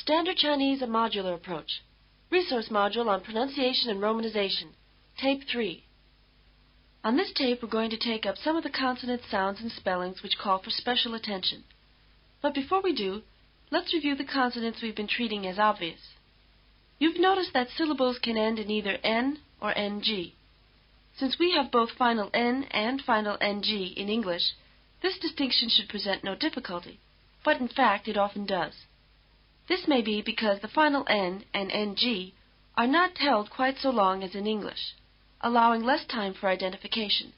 Standard Chinese, a modular approach. Resource module on pronunciation and romanization. Tape 3. On this tape, we're going to take up some of the consonant sounds and spellings which call for special attention. But before we do, let's review the consonants we've been treating as obvious. You've noticed that syllables can end in either N or NG. Since we have both final N and final NG in English, this distinction should present no difficulty, but in fact it often does. This may be because the final N and NG are not held quite so long as in English, allowing less time for identification.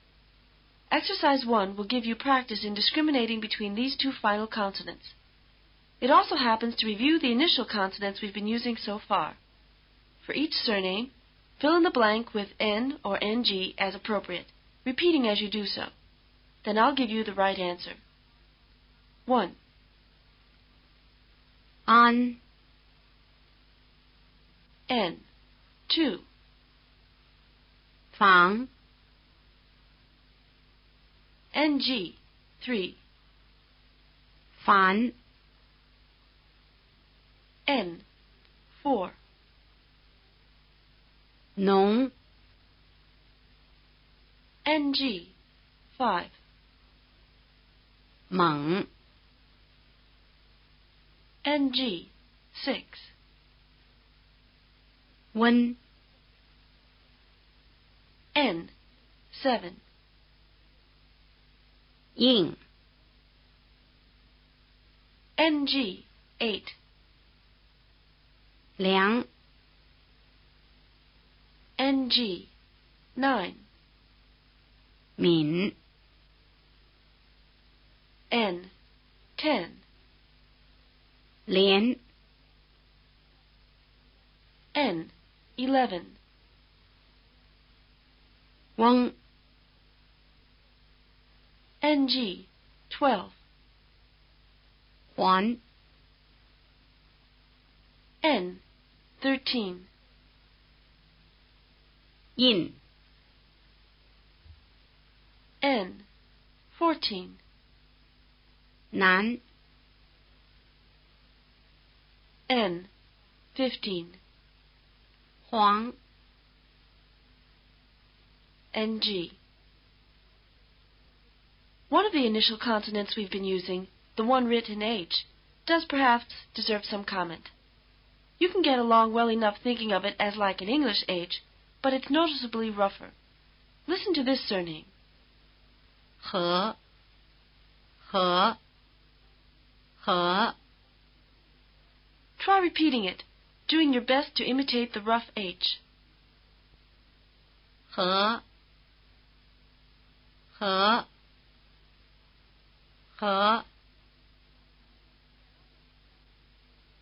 Exercise 1 will give you practice in discriminating between these two final consonants. It also happens to review the initial consonants we've been using so far. For each surname, fill in the blank with N or NG as appropriate, repeating as you do so. Then I'll give you the right answer. 1. An, N. 2. Fang, NG. 3. Fan, N. 4. Nong, NG. 5. Meng, NG. 6. Wen, N. 7. Yin, NG. 8. Liang, NG. 9. Min, N. 10. Lian, N. 11. Wang, NG. 12. Huan, N. 13. Yin, N. 14. Nan, N. 15. Huang, NG. One of the initial consonants we've been using, the one written H, does perhaps deserve some comment. You can get along well enough thinking of it as like an English H, but it's noticeably rougher. Listen to this surname. He, He, He, Try repeating it, doing your best to imitate the rough H. He, He, He.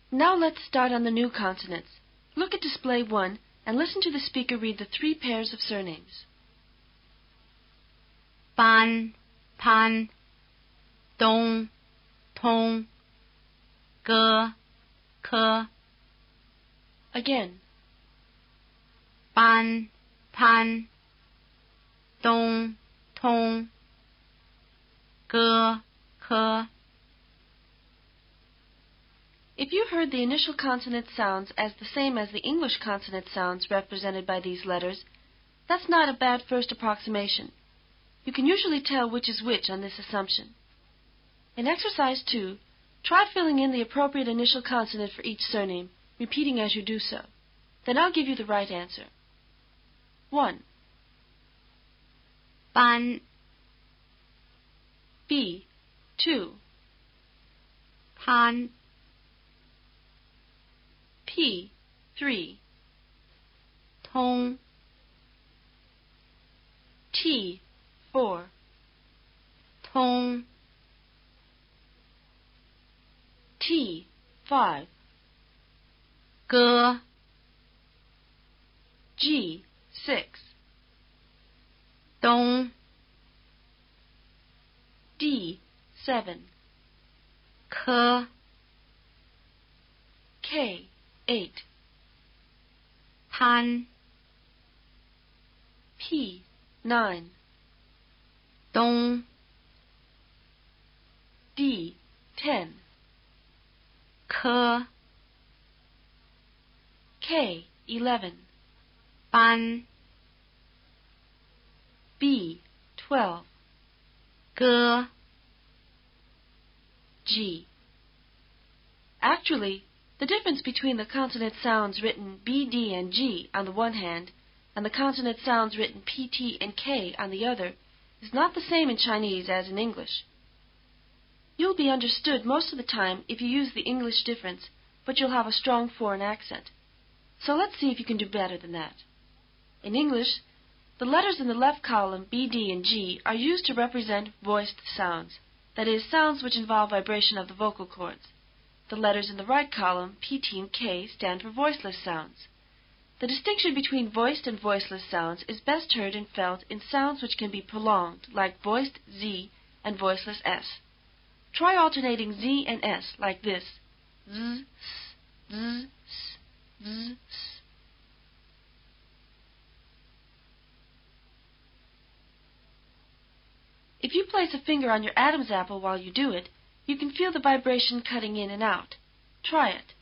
Now let's start on the new consonants. Look at display 1 and listen to the speaker read the 3 pairs of surnames. Ban, Pan, Dong, Tong, Ge, Ke. Again. Ban, Pan, Dong, Tong, Ge, Ke. If you heard the initial consonant sounds as the same as the English consonant sounds represented by these letters, that's not a bad first approximation. You can usually tell which is which on this assumption. In exercise 2, try filling in the appropriate initial consonant for each surname, repeating as you do so. Then I'll give you the right answer. 1. Ban, B. 2. Pan, P. 3. Tong, T. 4. Tong, T. 5. Ge, G. 6. Dong, D. 7. Ke, K. 8. Pan, P. 9. Dong, D. 10. Ke, K, 11. 班 B, 12. 歌 G. Actually, the difference between the consonant sounds written B, D, and G on the one hand, and the consonant sounds written P, T, and K on the other, is not the same in Chinese as in English. You'll be understood most of the time if you use the English difference, but you'll have a strong foreign accent. So let's see if you can do better than that. In English, the letters in the left column, B, D, and G, are used to represent voiced sounds, that is, sounds which involve vibration of the vocal cords. The letters in the right column, P, T, and K, stand for voiceless sounds. The distinction between voiced and voiceless sounds is best heard and felt in sounds which can be prolonged, like voiced Z and voiceless S. Try alternating Z and S like this: Z, S, Z, S, Z, S. If you place a finger on your Adam's apple while you do it, you can feel the vibration cutting in and out. Try it.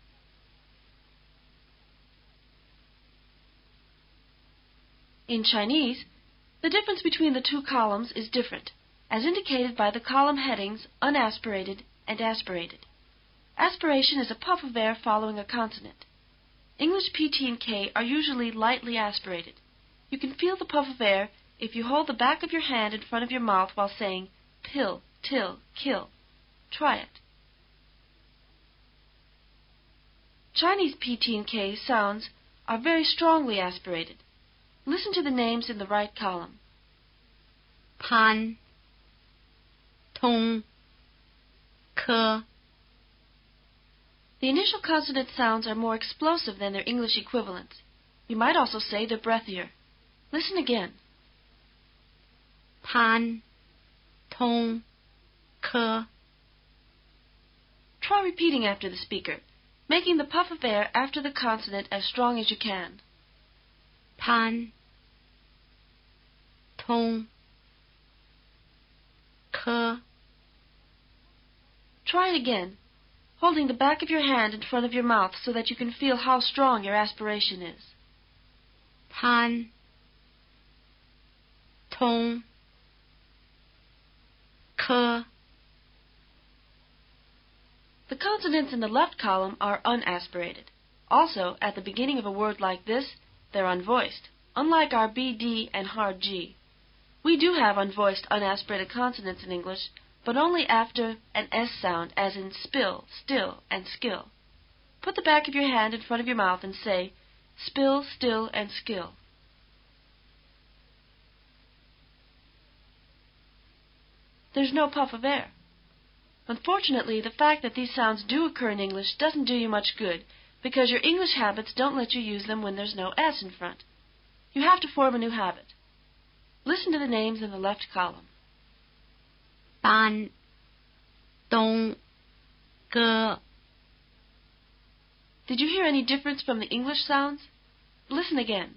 In Chinese, the difference between the two columns is different, as indicated by the column headings unaspirated and aspirated. Aspiration is a puff of air following a consonant. English P, T, and K are usually lightly aspirated. You can feel the puff of air if you hold the back of your hand in front of your mouth while saying pill, till, kill. Try it. Chinese P, T, and K sounds are very strongly aspirated. Listen to the names in the right column. 潘 通 科 The initial consonant sounds are more explosive than their English equivalents. You might also say they're breathier. Listen again. 潘通科 Try repeating after the speaker, making the puff of air after the consonant as strong as you can. 潘通科 Try it again, holding the back of your hand in front of your mouth so that you can feel how strong your aspiration is. 潘通科 The consonants in the left column are unaspirated. Also, at the beginning of a word like this, they're unvoiced, unlike our B, D, and hard G. We do have unvoiced, unaspirated consonants in English, but only after an S sound, as in spill, still, and skill. Put the back of your hand in front of your mouth and say, spill, still, and skill. There's no puff of air. Unfortunately, the fact that these sounds do occur in English doesn't do you much good, because your English habits don't let you use them when there's no S in front. You have to form a new habit. Listen to the names in the left column. 班东哥 Did you hear any difference from the English sounds? Listen again.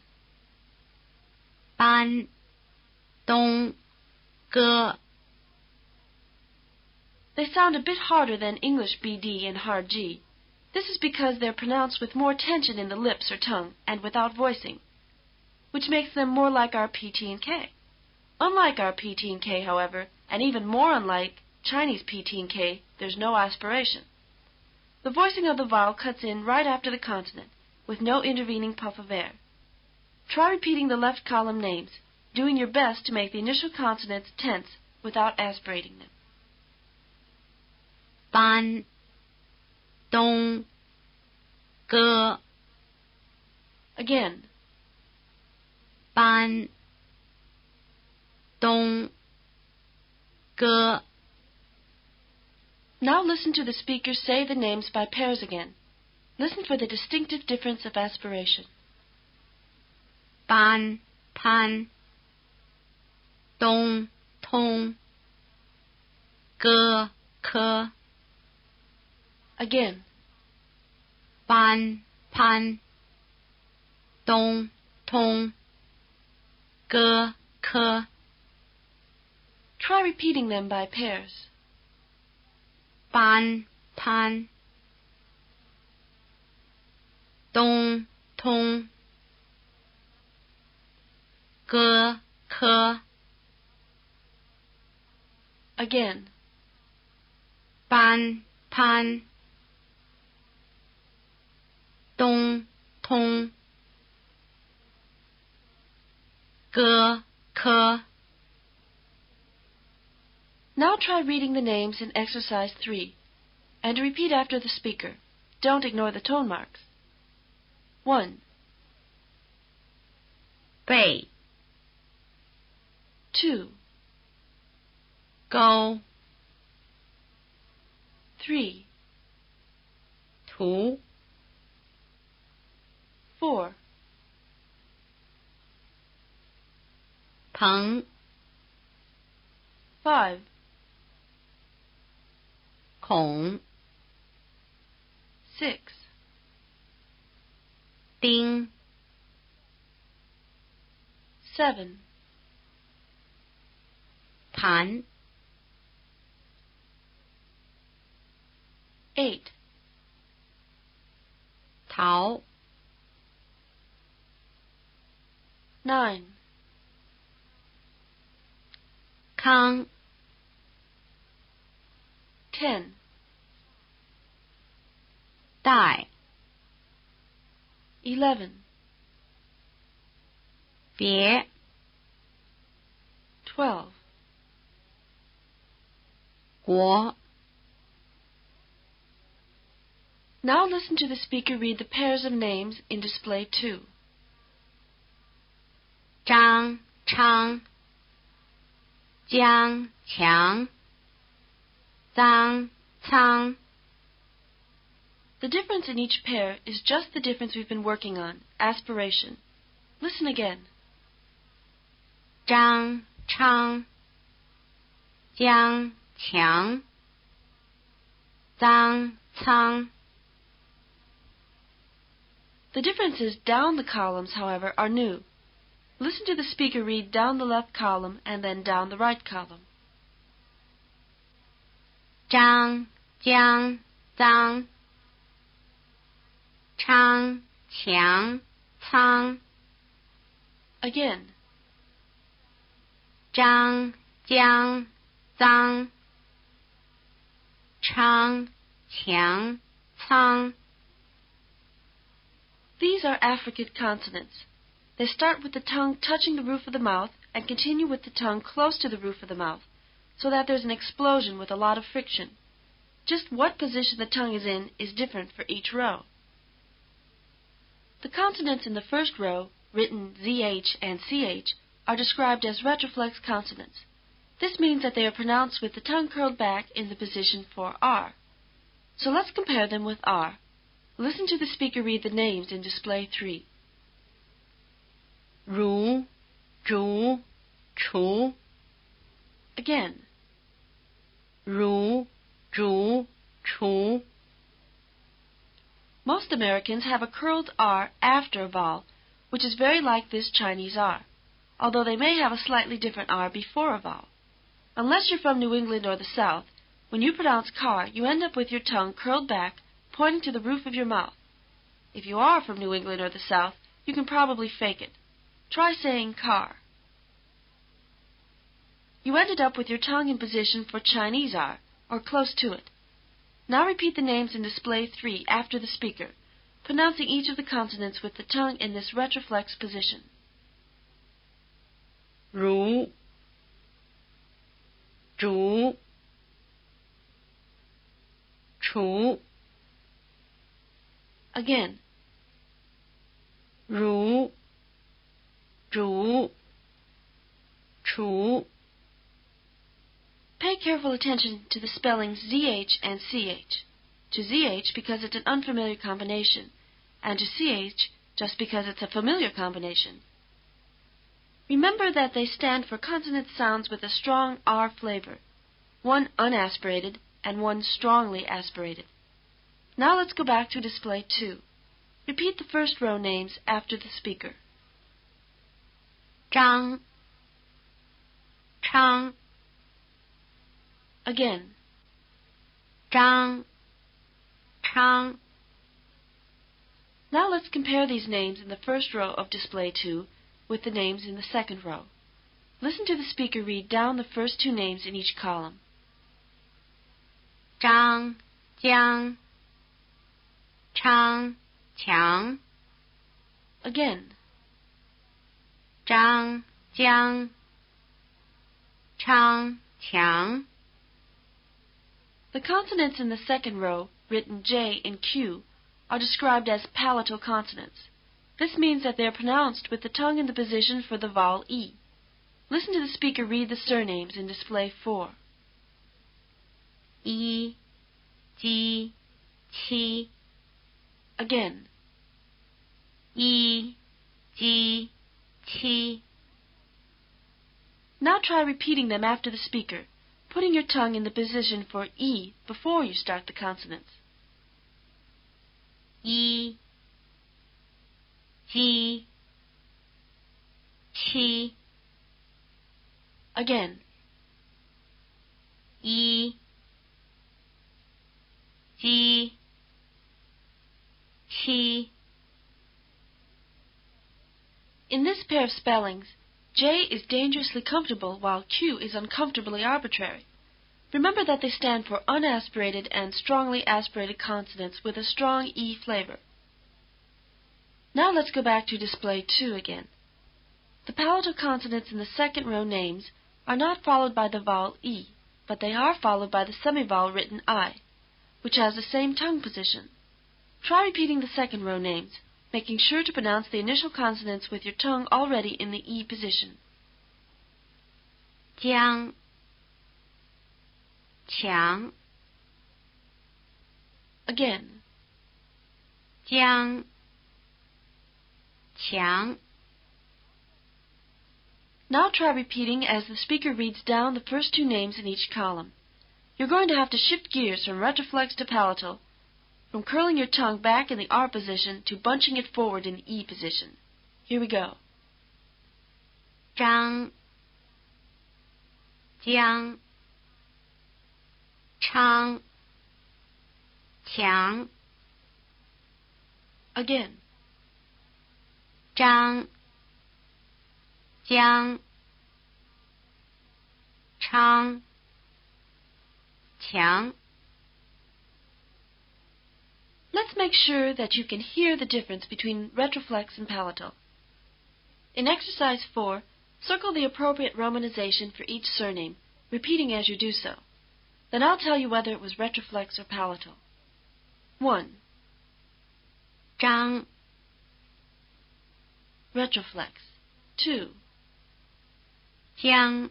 班东哥 They sound a bit harder than English BD and hard G. This is because they're pronounced with more tension in the lips or tongue and without voicing, which makes them more like our PT and K. Unlike our PT and K, however, and even more unlike Chinese PT and K, there's no aspiration. The voicing of the vowel cuts in right after the consonant, with no intervening puff of air. Try repeating the left column names, doing your best to make the initial consonants tense without aspirating them. 班东哥 Again. 班东哥 Now listen to the speaker say the names by pairs again. Listen for the distinctive difference of aspiration. 班潘东通哥科 Again. 班潘东通哥科 Try repeating them by pairs. 班潘东通歌科 Again. 班攀东通歌科 Now try reading the names in Exercise 3, and repeat after the speaker. Don't ignore the tone marks. 1, 背 2, 高 3, 图 4, 棚 5, 孔 6, 钉 7, 盘 8, 桃 9, 康 10, 带 11, 别 12, 国 Now listen to the speaker read the pairs of names in Display 2. 张昌江强张仓 The difference in each pair is just the difference we've been working on, aspiration. Listen again. 张昌江强张仓 The differences down the columns, however, are new. Listen to the speaker read down the left column and then down the right column. 张江张昌强仓 Again. 张江张昌强仓 These are affricate consonants. They start with the tongue touching the roof of the mouth and continue with the tongue close to the roof of the mouth, so that there's an explosion with a lot of friction. Just what position the tongue is in is different for each row. The consonants in the first row, written ZH and CH, are described as retroflex consonants. This means that they are pronounced with the tongue curled back in the position for R. So let's compare them with R. Listen to the speaker read the names in Display 3. 如竹厨 Again. 如竹厨 Most Americans have a curled R after a vowel, which is very like this Chinese R, although they may have a slightly different R before a vowel. Unless you're from New England or the South, when you pronounce car, you end up with your tongue curled back, pointing to the roof of your mouth. If you are from New England or the South, you can probably fake it. Try saying car. You ended up with your tongue in position for Chinese R, or close to it. Now repeat the names in Display 3 after the speaker, pronouncing each of the consonants with the tongue in this retroflex position. 如竹厨 Again. 如竹厨 Pay careful attention to the spellings ZH and CH. To ZH because it's an unfamiliar combination, and to CH just because it's a familiar combination. Remember that they stand for consonant sounds with a strong R flavor, one unaspirated and one strongly aspirated. Now let's go back to Display 2. Repeat the first row names after the speaker. 张昌 Again. 张昌 Now let's let's compare these names in the first row of Display 2 with the names in the second row. Listen to the speaker read down the first two names in each column. 张江昌强 Again. 张江昌强 The consonants in the second row, written J and Q, are described as palatal consonants. This means that they are pronounced with the tongue in the position for the vowel E. Listen to the speaker read the surnames in Display 4. 一鸡七 Again. 一鸡七 Now try repeating them after the speaker, putting your tongue in the position for E before you start the consonants. 一鸡七 Again. 一鸡七 In this pair of spellings, J is dangerously comfortable while Q is uncomfortably arbitrary. Remember that they stand for unaspirated and strongly aspirated consonants with a strong E flavor. Now let's go back to Display 2 again. The palatal consonants in the second row names are not followed by the vowel E, but they are followed by the semivowel written I, which has the same tongue position. Try repeating the second row names, making sure to pronounce the initial consonants with your tongue already in the E position. 江强 Again. 江强 Now try repeating as the speaker reads down the first two names in each column. You're going to have to shift gears from retroflex to palatal, from curling your tongue back in the R position to bunching it forward in the E position. Here we go. 张江昌强 Again. 张江昌强 Let's make sure that you can hear the difference between retroflex and palatal. In Exercise 4, circle the appropriate romanization for each surname, repeating as you do so. Then I'll tell you whether it was retroflex or palatal. 1. 张 Retroflex. 2. 江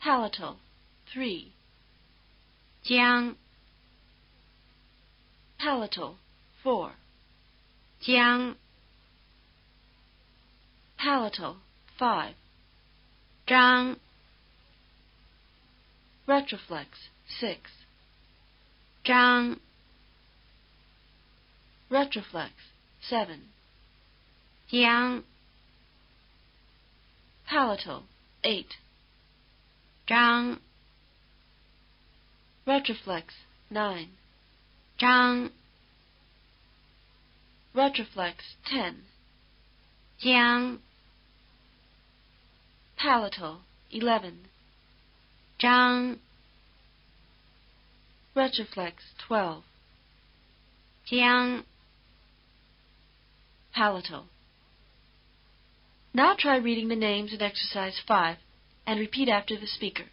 Palatal. 3. 江 Palatal. 4. 江 Palatal. 5. 张 Retroflex. 6. 张 Retroflex. 7. 江 Palatal. 8. 张 Retroflex. 9. 张 Retroflex. 10. 江 Palatal. 11. 张 Retroflex. 12. 江 Palatal. Now try reading the names in Exercise 5 and repeat after the speaker.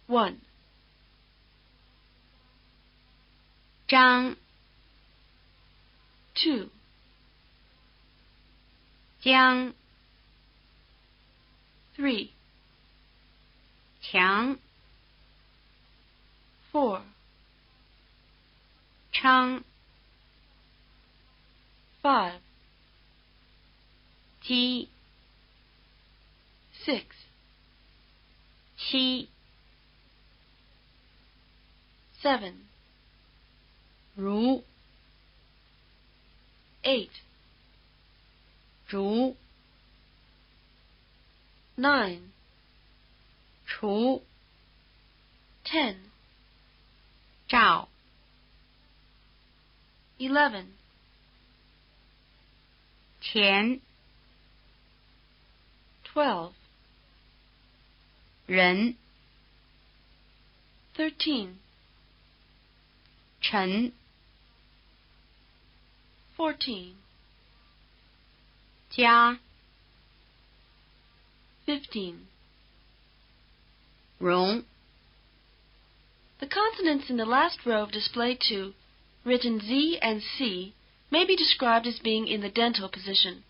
1. 张 2. 江 3. 强 4. 昌 5. 鸡 6. 七 7. 如 8. 竹 9. 除 10. 照 11. 钱 12, 人 13, 陈 14, 家 15. 容 The consonants in the last row of display 2, written Z and C, may be described as being in the dental position.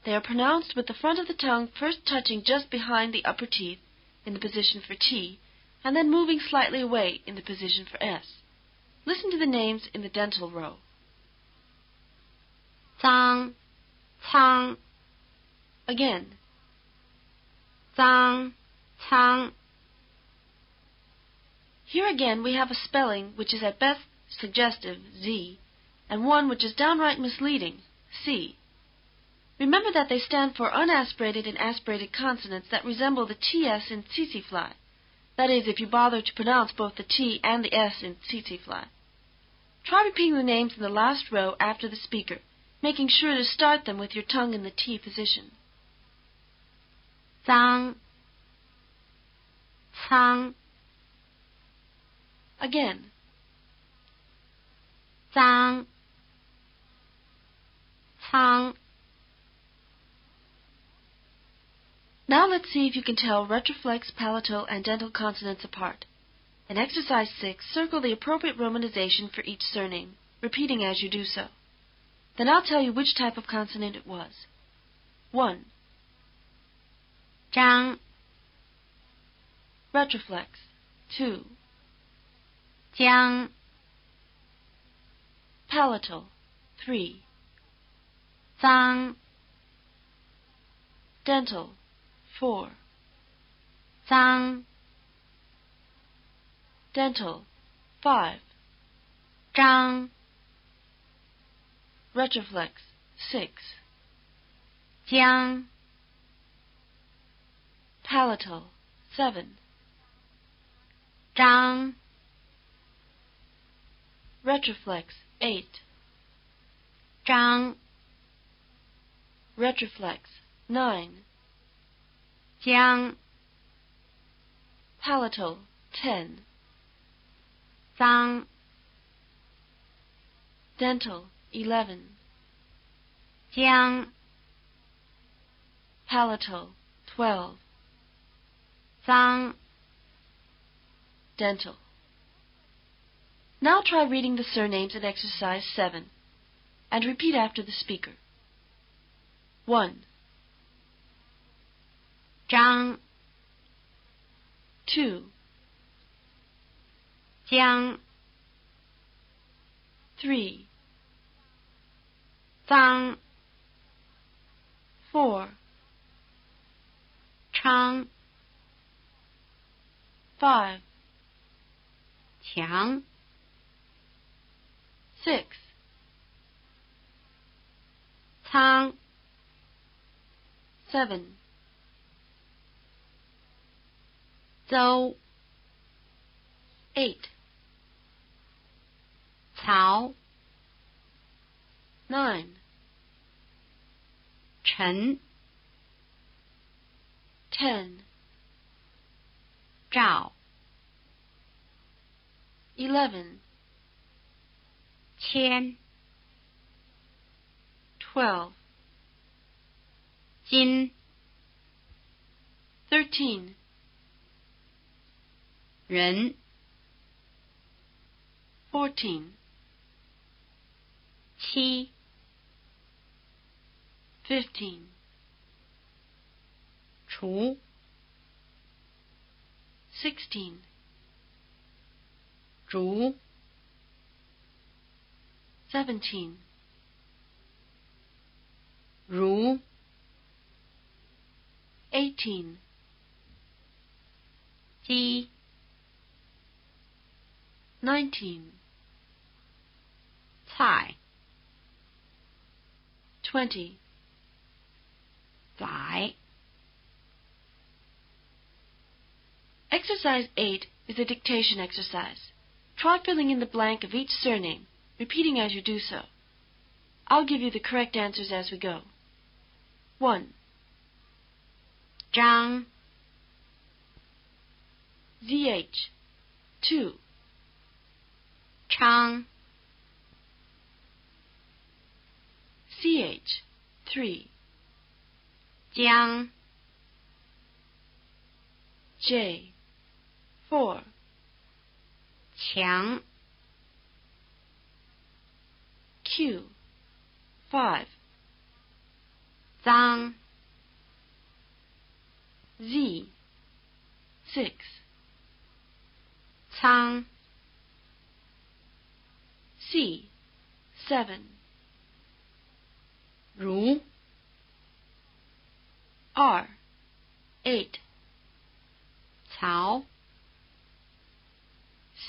They are pronounced with the front of the tongue first touching just behind the upper teeth, in the position for T, and then moving slightly away in the position for S. Listen to the names in the dental row. 脏 仓 Again, 脏仓 here again we have a spelling which is at best suggestive, Z, and one which is downright misleading, C. Remember that they stand for unaspirated and aspirated consonants that resemble the TS in tsetse fly. That is, if you bother to pronounce both the T and the S in tsetse fly. Try repeating the names in the last row after the speaker, making sure to start them with your tongue in the T position. 脏 仓 Again, 脏仓 now let's see if you can tell retroflex, palatal, and dental consonants apart. In exercise 6, circle the appropriate romanization for each surname, repeating as you do so. Then I'll tell you which type of consonant it was. 1. 张 Retroflex. 2. 江 Palatal. 3. 脏 Dental. 4. 脏 Dental. 5. 张 Retroflex. 6. 江 Palatal. 7. 张 Retroflex. 8. 张 Retroflex. 9. 江 Palatal. 10. 脏 Dental. 11. 江 Palatal. 12. 脏 Dental. Now try reading the surnames in exercise 7 and repeat after the speaker. 1. 张 2. 江 3. 脏 4. 昌 5. 强 6. 仓 7. 邹 8. 曹 9. 陈 10. 赵 11. 谦 12. 金 13. 人 14. 七 15. 除 16. 竹 17. 如 18. 鸡 19. 菜 20. 宰 Exercise 8 is a dictation exercise. Try filling in the blank of each surname, repeating as you do so. I'll give you the correct answers as we go. 1. 张 ZH. 2. 昌 CH. 3. 江 J. 4. 强 Q. 5. 脏 Z. 6. 仓 C. 7. 如 R. 8. 曹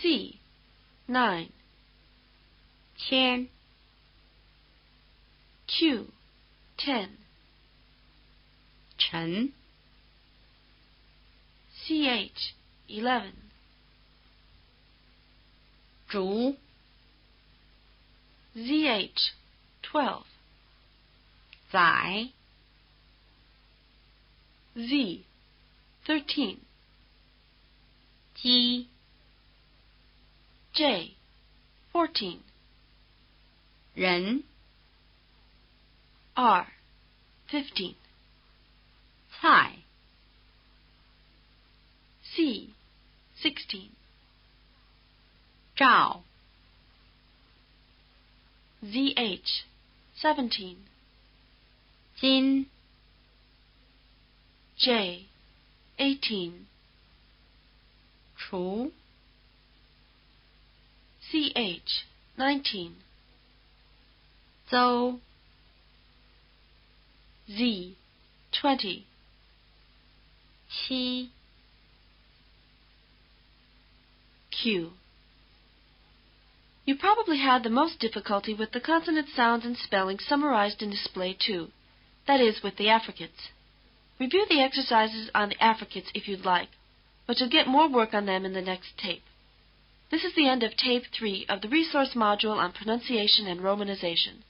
C. 9. 谦 Q. 10. 陈 CH. 11. 竹 ZH. 12. 载 Z. 13. 鸡 J. 14. 人 R. 15. 菜 C. 16. 赵 ZH. 17. 金 J. 18. 厨 CH. 19. 邹 Z. 20. 七 Q. You probably had the most difficulty with the consonant sounds and spelling summarized in Display 2, that is, with the affricates. Review the exercises on the affricates if you'd like, but you'll get more work on them in the next tape. This is the end of Tape 3 of the Resource Module on Pronunciation and Romanization.